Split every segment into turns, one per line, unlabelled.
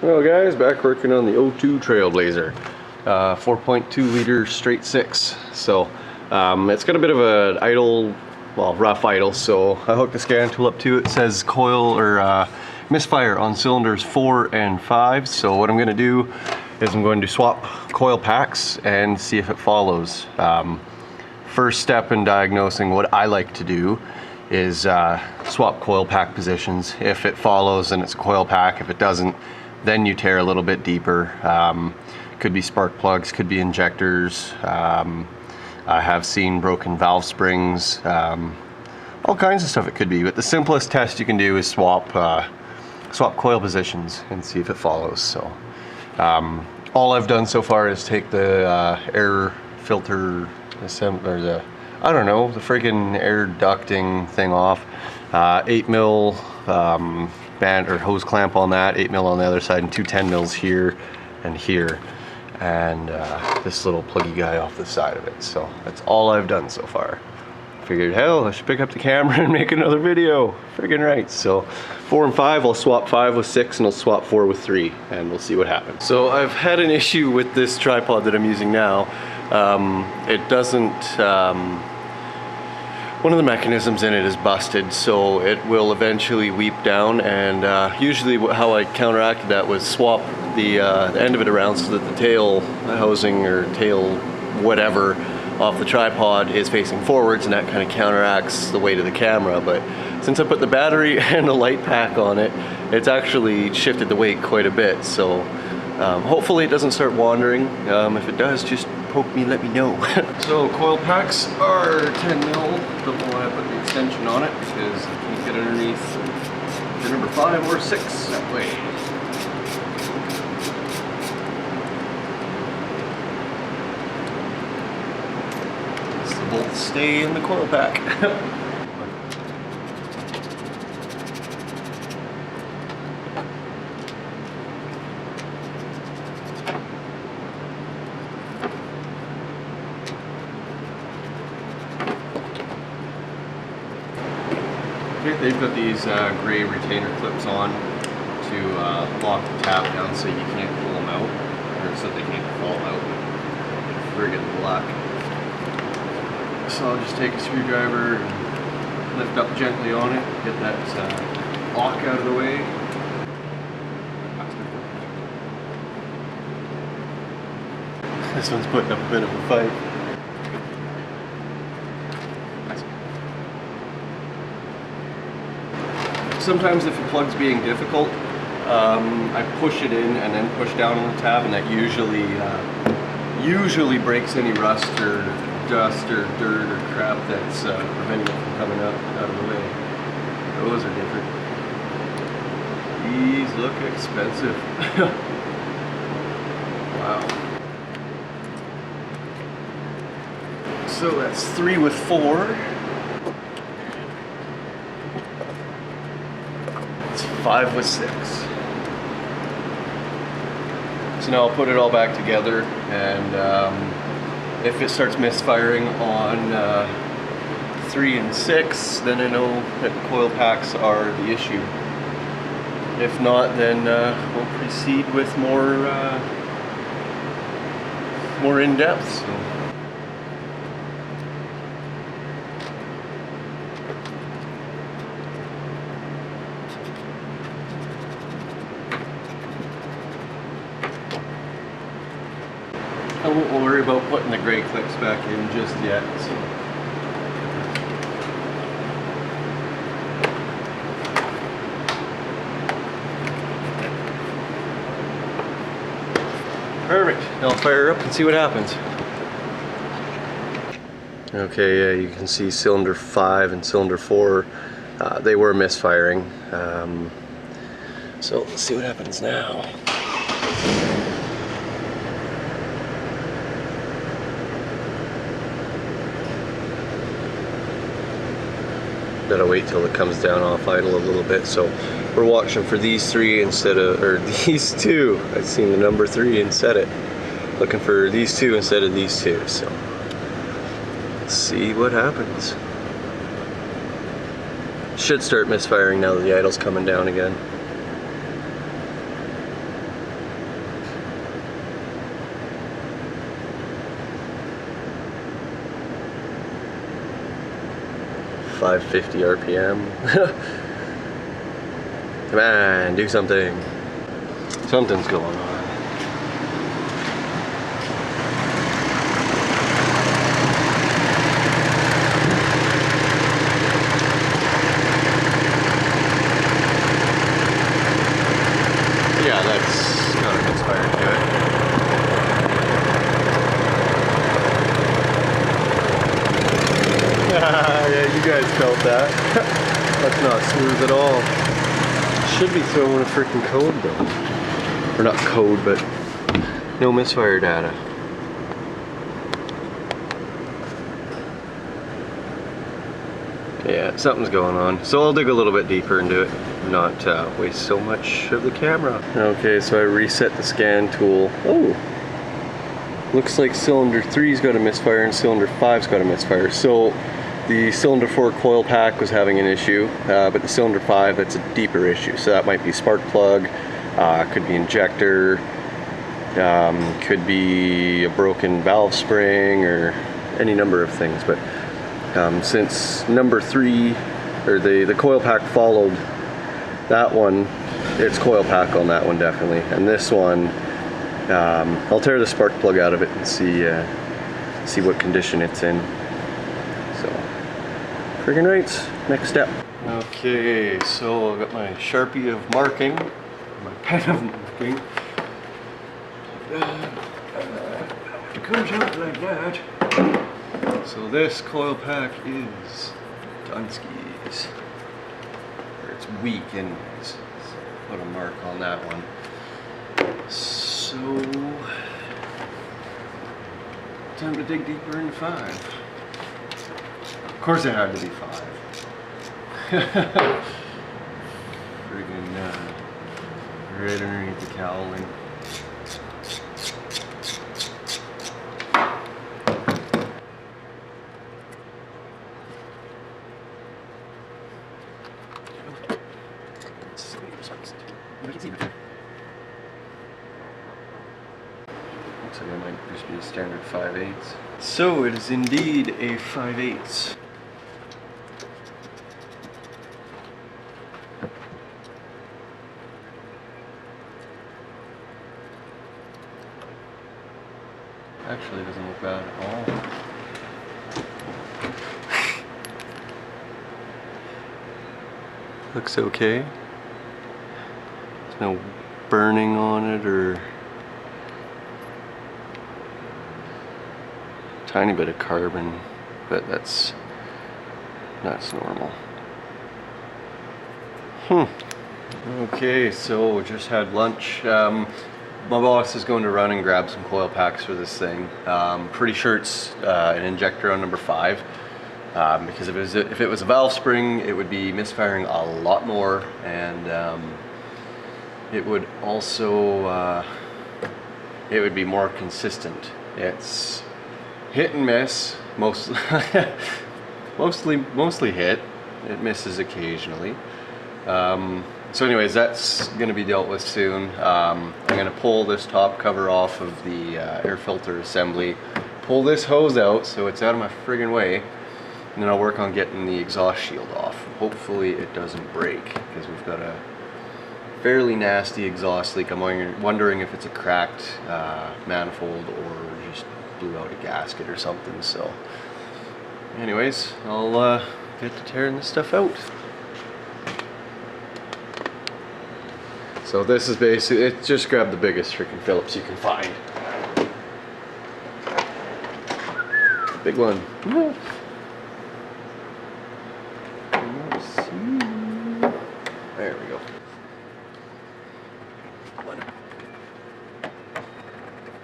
Well guys, back working on the O2 Trailblazer, 4.2 liter straight six. So it's got a bit of an idle, well, rough idle, so I hooked the scan tool up to it. It says coil or misfire on cylinders 4 and 5. So what I'm going to do is I'm going to swap coil packs and see if it follows. First step in diagnosing, what I like to do is swap coil pack positions. If it follows, then it's a coil pack. If it doesn't, then you tear a little bit deeper. Could be spark plugs, could be injectors. I have seen broken valve springs, all kinds of stuff it could be. But the simplest test you can do is swap coil positions and see if it follows. So all I've done so far is take the air filter or the, I don't know, the friggin' air ducting thing off. 8mm band or hose clamp on that, 8mm on the other side, and two 10 mils here and here, and this little pluggy guy off the side of it. So that's all I've done so far. Figured, hell, I should pick up the camera and make another video. Friggin' right. So 4 and 5, I'll swap 5 with 6 and I'll swap 4 with 3, and we'll see what happens. So I've had an issue with this tripod that I'm using now. It doesn't, one of the mechanisms in it is busted, so it will eventually weep down, and usually how I counteracted that was swap the end of it around so that the tail housing or tail whatever off the tripod is facing forwards, and that kind of counteracts the weight of the camera. But since I put the battery and the light pack on it, it's actually shifted the weight quite a bit, so hopefully it doesn't start wandering. If it does, just poke me, let me know. So coil packs are 10 mil. Don't know why I put the extension on it, because I can't get underneath the number 5 or 6 that way. Guess the bolts stay in the coil pack. They've got these gray retainer clips on to lock the tab down so you can't pull them out, or so they can't fall out. They're friggin' black. So I'll just take a screwdriver and lift up gently on it, get that lock out of the way. This one's putting up a bit of a fight. Sometimes if a plug's being difficult, I push it in and then push down on the tab, and that usually breaks any rust or dust or dirt or crap that's preventing it from coming up out of the way. Those are different. These look expensive. Wow. So that's 3 with 4. 5 with 6. So now I'll put it all back together, and if it starts misfiring on 3 and 6, then I know that the coil packs are the issue. If not, then we'll proceed with more in-depth. So. I won't worry about putting the gray clips back in just yet. So. Perfect. Now I'll fire up and see what happens. Okay, yeah, you can see cylinder 5 and cylinder 4, they were misfiring. So let's see what happens now. Gotta wait till it comes down off idle a little bit. So we're watching for these 3 instead of, or these 2. I've seen the number 3 and set it. Looking for these 2 instead of these 2. So let's see what happens. Should start misfiring now that the idle's coming down again. 550 RPM. Come on, do something. Something's going on. Yeah, that's got a Misfire to it. Yeah, you guys felt that. That's not smooth at all. Should be throwing a freaking code though. Or not code, but no Misfire data. Yeah, something's going on. So I'll dig a little bit deeper into it, not waste so much of the camera. Okay, so I reset the scan tool. Oh, looks like cylinder 3's got a misfire and cylinder 5's got a misfire. So the cylinder 4 coil pack was having an issue, but the cylinder 5, that's a deeper issue. So that might be spark plug, could be injector, could be a broken valve spring, or any number of things. But since number 3, or the coil pack followed that one, it's coil pack on that one definitely. And this one, I'll tear the spark plug out of it and see what condition it's in. So, friggin' right, next step. Okay, so I've got my Sharpie of marking, my pen of marking. It comes out like that. So this coil pack is Dunski's. Or it's weak anyways. Put a mark on that one. So time to dig deeper into 5. Of course it had to be 5. Friggin' right underneath the cowling. Looks like it might just be a standard 5/8. So it is indeed a 5/8. Actually, it doesn't look bad at all. Looks okay. There's no burning on it or tiny bit of carbon, but that's normal. Okay, so just had lunch. My boss is going to run and grab some coil packs for this thing. Pretty sure it's an injector on number 5. Because if it was a valve spring, it would be misfiring a lot more, and it would also it would be more consistent. It's hit and miss, mostly hit. It misses occasionally. So anyways, that's going to be dealt with soon. I'm going to pull this top cover off of the air filter assembly, pull this hose out so it's out of my friggin' way, and then I'll work on getting the exhaust shield off. Hopefully it doesn't break, because we've got a fairly nasty exhaust leak. I'm wondering if it's a cracked manifold or just blew out a gasket or something. So anyways, I'll get to tearing this stuff out. So this is basically, it just grab the biggest freaking Phillips you can find. Big one. There we go. 1,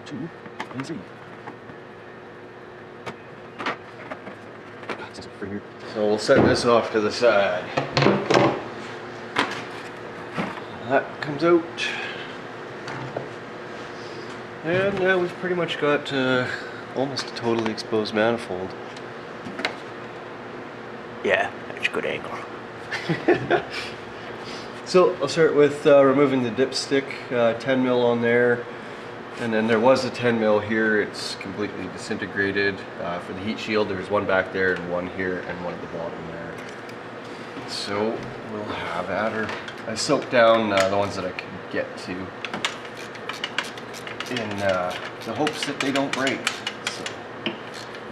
2, and 3. So we'll set this off to the side. That comes out, and now we've pretty much got almost a totally exposed manifold. Yeah, that's a good angle. So I'll start with removing the dipstick, 10 mil on there, and then there was a 10 mil here. It's completely disintegrated. For the heat shield, there's one back there and one here and one at the bottom there. So we'll have at her. I soaked down the ones that I could get to in the hopes that they don't break. So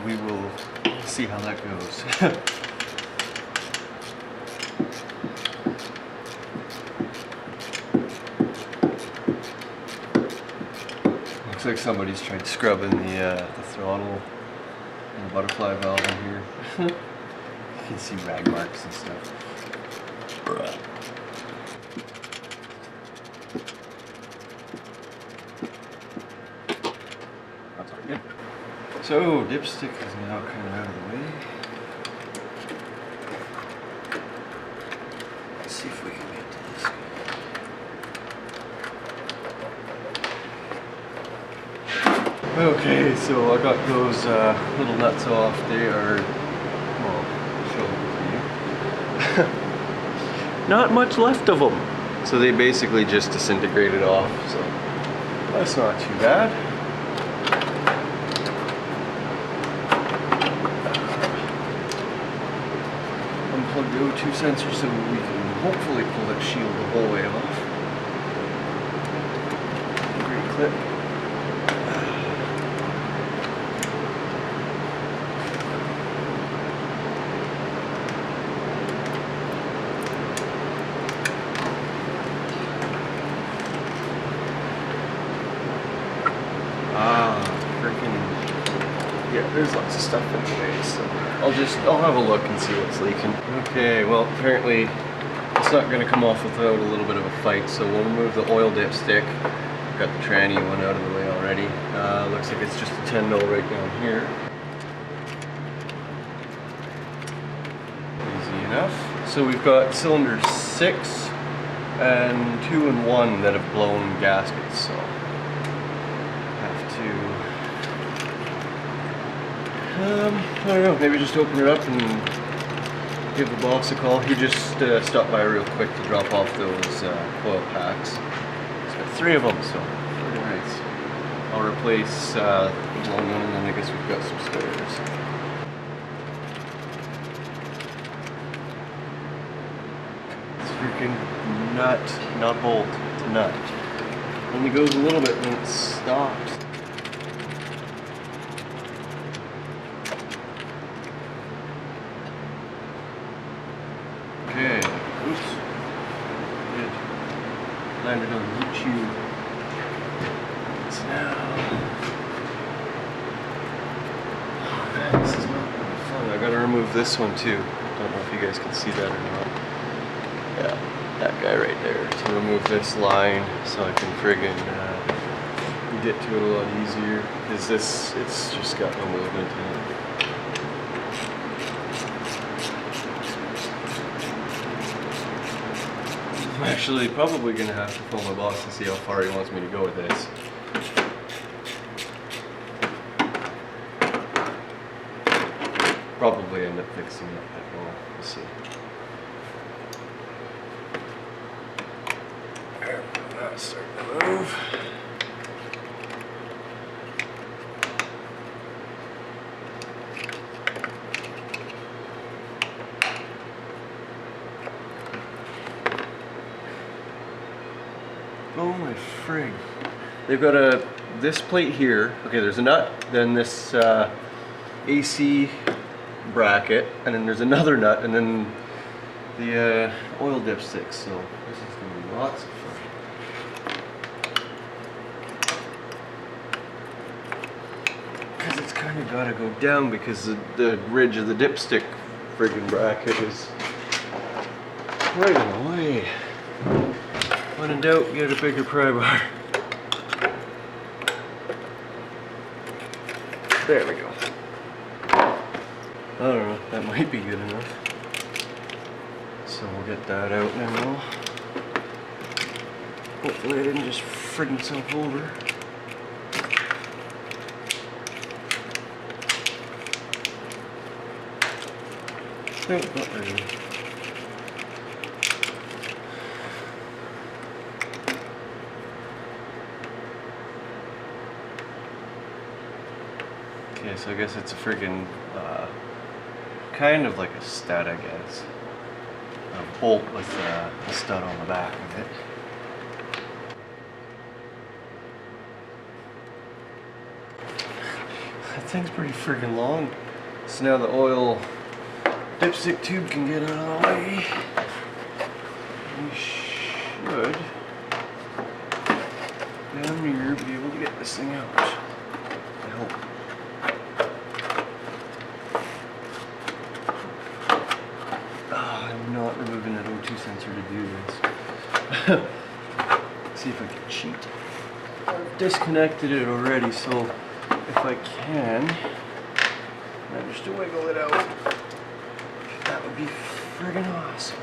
we will see how that goes. Looks like somebody's tried scrubbing the throttle and the butterfly valve in here. You can see rag marks and stuff. That's all good. So dipstick is now kind of out of the way. Let's see if we can get to this. Okay, so I got those little nuts off. They are, well, I'll show them to you. Not much left of them. So they basically just disintegrated off, so that's not too bad. Unplug the O2 sensor so we can hopefully pull that shield the whole way off. Great clip. Yeah, there's lots of stuff in the way, so I'll have a look and see what's leaking. Okay, well apparently it's not going to come off without a little bit of a fight, so we'll remove the oil dipstick. Got the tranny one out of the way already. Looks like it's just a 10 mil right down here. Easy enough. So we've got cylinder 6 and 2 and 1 that have blown gaskets, so I don't know, maybe just open it up and give the boss a call. He just stopped by real quick to drop off those oil packs. He's got 3 of them, so pretty nice. I'll replace the blown one, and then I guess we've got some spares. It's freaking nut, not bolt, it's a nut. Only goes a little bit, then it stops. Okay, oops, good. Landed on the tube. It's now. Oh man, this is not really fun. I gotta remove this one too. Don't know if you guys can see that or not. Yeah, that guy right there. To remove this line so I can friggin' get to it a lot easier. Because it's just got no movement in it. I'm actually probably going to have to phone my boss and see how far he wants me to go with this. Probably end up fixing it, but we'll see. There, now it's starting to move. Oh my frig. They've got this plate here. Okay, there's a nut, then this AC bracket, and then there's another nut, and then the oil dipstick. So this is going to be lots of fun. Because it's kind of got to go down because the ridge of the dipstick friggin' bracket is right in the way. When in doubt, get a bigger pry bar. There we go. I don't know, that might be good enough. So we'll get that out now. Hopefully I didn't just frig myself over. Nope, not really. Okay, so I guess it's a friggin' kind of like a stud, I guess. bolt with the stud on the back of it. That thing's pretty friggin' long. So now the oil dipstick tube can get out of the way. We should down here be able to get this thing out. I hope. I'm not removing that O2 sensor to do this. See if I can cheat. I've disconnected it already, so if I can manage to wiggle it out, that would be friggin' awesome.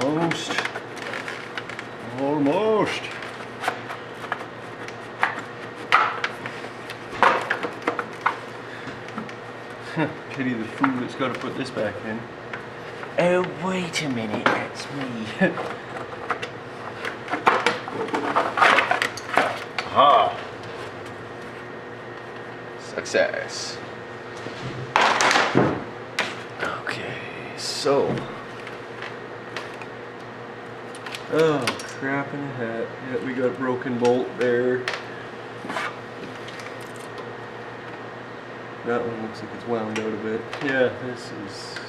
Almost. Almost. Pity the fool that's got to put this back in. Oh, wait a minute, that's me. Aha! Success. Okay, so. Oh, crap in a hat. Yeah, we got a broken bolt there. That one looks like it's wound out a bit. Yeah, this is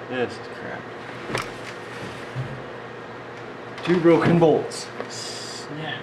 just crap. 2 broken bolts. Snap.